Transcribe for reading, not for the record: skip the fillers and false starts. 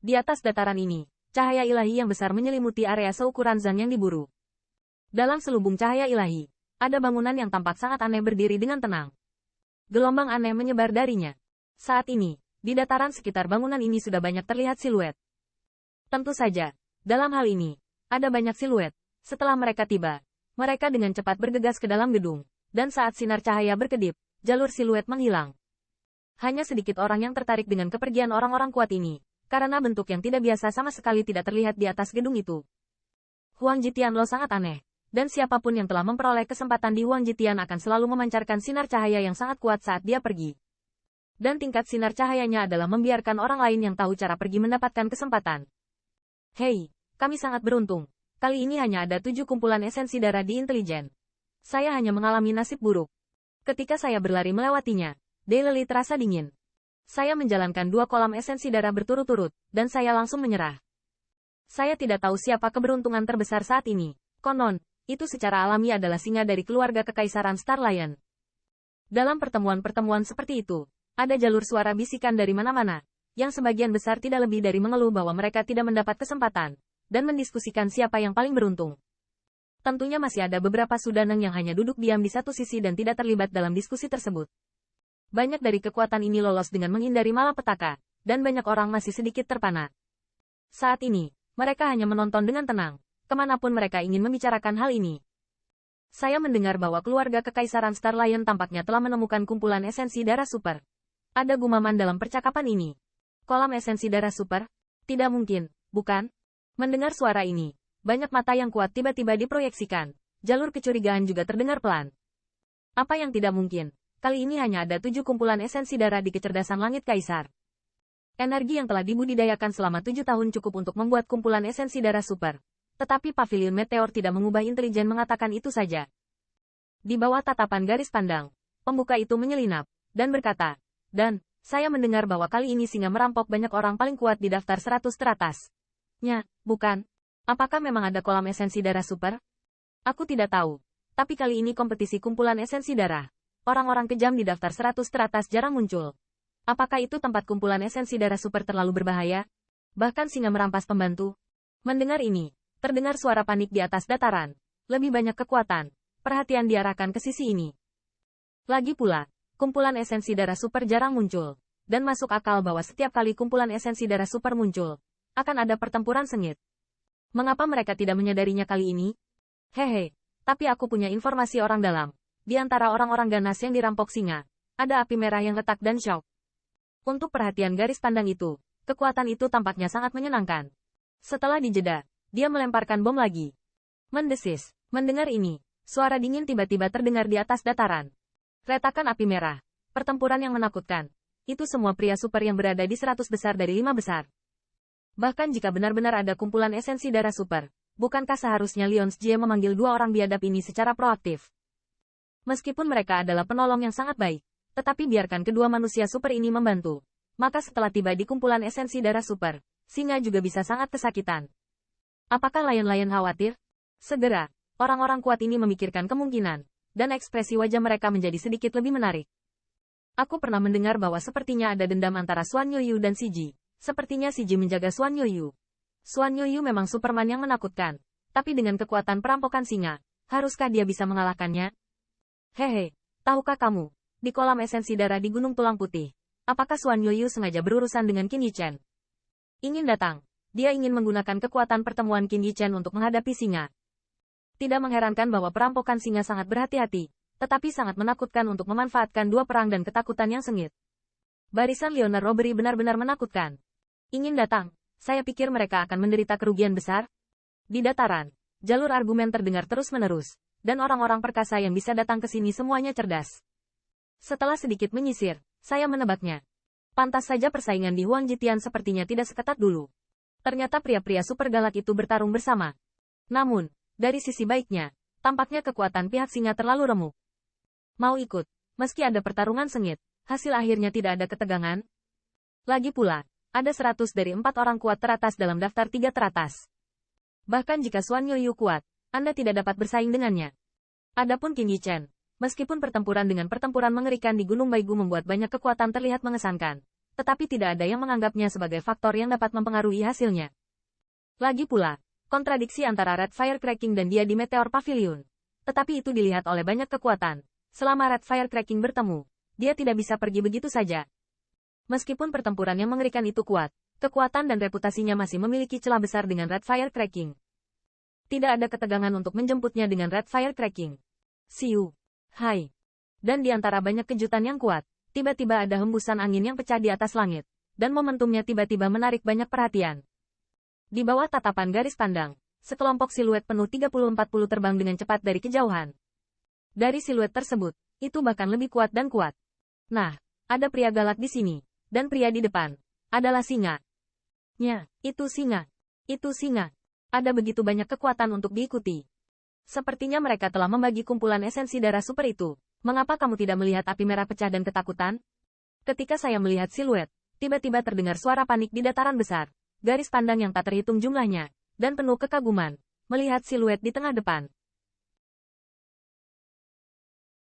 Di atas dataran ini, cahaya ilahi yang besar menyelimuti area seukuran Zhang yang diburu. Dalam selubung cahaya ilahi, ada bangunan yang tampak sangat aneh berdiri dengan tenang. Gelombang aneh menyebar darinya. Saat ini, di dataran sekitar bangunan ini sudah banyak terlihat siluet. Tentu saja, dalam hal ini, ada banyak siluet. Setelah mereka tiba, mereka dengan cepat bergegas ke dalam gedung, dan saat sinar cahaya berkedip, jalur siluet menghilang. Hanya sedikit orang yang tertarik dengan kepergian orang-orang kuat ini, karena bentuk yang tidak biasa sama sekali tidak terlihat di atas gedung itu. Huang Jitianlo sangat aneh, dan siapapun yang telah memperoleh kesempatan di Huang Jitian akan selalu memancarkan sinar cahaya yang sangat kuat saat dia pergi. Dan tingkat sinar cahayanya adalah membiarkan orang lain yang tahu cara pergi mendapatkan kesempatan. Hei, kami sangat beruntung. Kali ini hanya ada 7 kumpulan esensi darah di intelijen. Saya hanya mengalami nasib buruk. Ketika saya berlari melewatinya, Daylily terasa dingin. Saya menjalankan 2 kolam esensi darah berturut-turut, dan saya langsung menyerah. Saya tidak tahu siapa keberuntungan terbesar saat ini. Konon, itu secara alami adalah singa dari keluarga kekaisaran Star Lion. Dalam pertemuan-pertemuan seperti itu, ada jalur suara bisikan dari mana-mana, yang sebagian besar tidak lebih dari mengeluh bahwa mereka tidak mendapat kesempatan, dan mendiskusikan siapa yang paling beruntung. Tentunya masih ada beberapa sudaneng yang hanya duduk diam di satu sisi dan tidak terlibat dalam diskusi tersebut. Banyak dari kekuatan ini lolos dengan menghindari malapetaka, dan banyak orang masih sedikit terpana. Saat ini, mereka hanya menonton dengan tenang, kemanapun mereka ingin membicarakan hal ini. Saya mendengar bahwa keluarga kekaisaran Star Lion tampaknya telah menemukan kumpulan esensi darah super. Ada gumaman dalam percakapan ini. Kolam esensi darah super? Tidak mungkin, bukan? Mendengar suara ini, banyak mata yang kuat tiba-tiba diproyeksikan. Jalur kecurigaan juga terdengar pelan. Apa yang tidak mungkin? Kali ini hanya ada 7 kumpulan esensi darah di kecerdasan langit kaisar. Energi yang telah dibudidayakan selama 7 tahun cukup untuk membuat kumpulan esensi darah super. Tetapi pavilion meteor tidak mengubah intelijen mengatakan itu saja. Di bawah tatapan garis pandang, pembuka itu menyelinap, dan berkata, dan, saya mendengar bahwa kali ini singa merampok banyak orang paling kuat di daftar 100 teratas. Nya, bukan? Apakah memang ada kolam esensi darah super? Aku tidak tahu. Tapi kali ini kompetisi kumpulan esensi darah. Orang-orang kejam di daftar 100 teratas jarang muncul. Apakah itu tempat kumpulan esensi darah super terlalu berbahaya? Bahkan singa merampas pembantu. Mendengar ini, terdengar suara panik di atas dataran. Lebih banyak kekuatan. Perhatian diarahkan ke sisi ini. Lagi pula, kumpulan esensi darah super jarang muncul. Dan masuk akal bahwa setiap kali kumpulan esensi darah super muncul, akan ada pertempuran sengit. Mengapa mereka tidak menyadarinya kali ini? Hehe, tapi aku punya informasi orang dalam. Di antara orang-orang ganas yang dirampok singa, ada api merah yang retak dan syok. Untuk perhatian garis pandang itu, kekuatan itu tampaknya sangat menyenangkan. Setelah dijeda, dia melemparkan bom lagi. Mendesis. Mendengar ini, suara dingin tiba-tiba terdengar di atas dataran. Retakan api merah. Pertempuran yang menakutkan. Itu semua pria super yang berada di 100 besar dari 5 besar. Bahkan jika benar-benar ada kumpulan esensi darah super, bukankah seharusnya Lions Jie memanggil 2 orang biadab ini secara proaktif? Meskipun mereka adalah penolong yang sangat baik, tetapi biarkan kedua manusia super ini membantu. Maka setelah tiba di kumpulan esensi darah super, singa juga bisa sangat kesakitan. Apakah Lion-Lion khawatir? Segera, orang-orang kuat ini memikirkan kemungkinan, dan ekspresi wajah mereka menjadi sedikit lebih menarik. Aku pernah mendengar bahwa sepertinya ada dendam antara Xuan Yuyu dan Siji. Sepertinya Siji menjaga Xuan Yuyu. Xuan Yuyu memang Superman yang menakutkan, tapi dengan kekuatan perampokan singa, haruskah dia bisa mengalahkannya? Hehe, tahukah kamu, di kolam esensi darah di Gunung Tulang Putih, apakah Xuan Yuyu sengaja berurusan dengan Qin Yichen? Ingin datang, dia ingin menggunakan kekuatan pertemuan Qin Yichen untuk menghadapi singa. Tidak mengherankan bahwa perampokan singa sangat berhati-hati, tetapi sangat menakutkan untuk memanfaatkan 2 perang dan ketakutan yang sengit. Barisan Leonard Robbery benar-benar menakutkan. Ingin datang, saya pikir mereka akan menderita kerugian besar. Di dataran, jalur argumen terdengar terus-menerus. Dan orang-orang perkasa yang bisa datang ke sini semuanya cerdas. Setelah sedikit menyisir, saya menebaknya. Pantas saja persaingan di Huang Jitian sepertinya tidak seketat dulu. Ternyata pria-pria super galak itu bertarung bersama. Namun, dari sisi baiknya, tampaknya kekuatan pihak singa terlalu remuk. Mau ikut, meski ada pertarungan sengit, hasil akhirnya tidak ada ketegangan. Lagi pula, ada 100 dari 4 orang kuat teratas dalam daftar 3 teratas. Bahkan jika Xuan Yuyu kuat, Anda tidak dapat bersaing dengannya. Adapun Qin Yichen, meskipun pertempuran dengan pertempuran mengerikan di Gunung Baigu membuat banyak kekuatan terlihat mengesankan, tetapi tidak ada yang menganggapnya sebagai faktor yang dapat mempengaruhi hasilnya. Lagi pula, kontradiksi antara Red Firecracking dan dia di Meteor Pavilion. Tetapi itu dilihat oleh banyak kekuatan. Selama Red Firecracking bertemu, dia tidak bisa pergi begitu saja. Meskipun pertempuran yang mengerikan itu kuat, kekuatan dan reputasinya masih memiliki celah besar dengan Red Firecracking. Tidak ada ketegangan untuk menjemputnya dengan Red Firecracking. Siu. Hai. Dan di antara banyak kejutan yang kuat, tiba-tiba ada hembusan angin yang pecah di atas langit, dan momentumnya tiba-tiba menarik banyak perhatian. Di bawah tatapan garis pandang, sekelompok siluet penuh 30-40 terbang dengan cepat dari kejauhan. Dari siluet tersebut, itu bahkan lebih kuat dan kuat. Nah, ada pria galak di sini, dan pria di depan adalah singa. Itu singa. Itu singa. Ada begitu banyak kekuatan untuk diikuti. Sepertinya mereka telah membagi kumpulan esensi darah super itu. Mengapa kamu tidak melihat api merah pecah dan ketakutan? Ketika saya melihat siluet, tiba-tiba terdengar suara panik di dataran besar. Garis pandang yang tak terhitung jumlahnya, dan penuh kekaguman. Melihat siluet di tengah depan,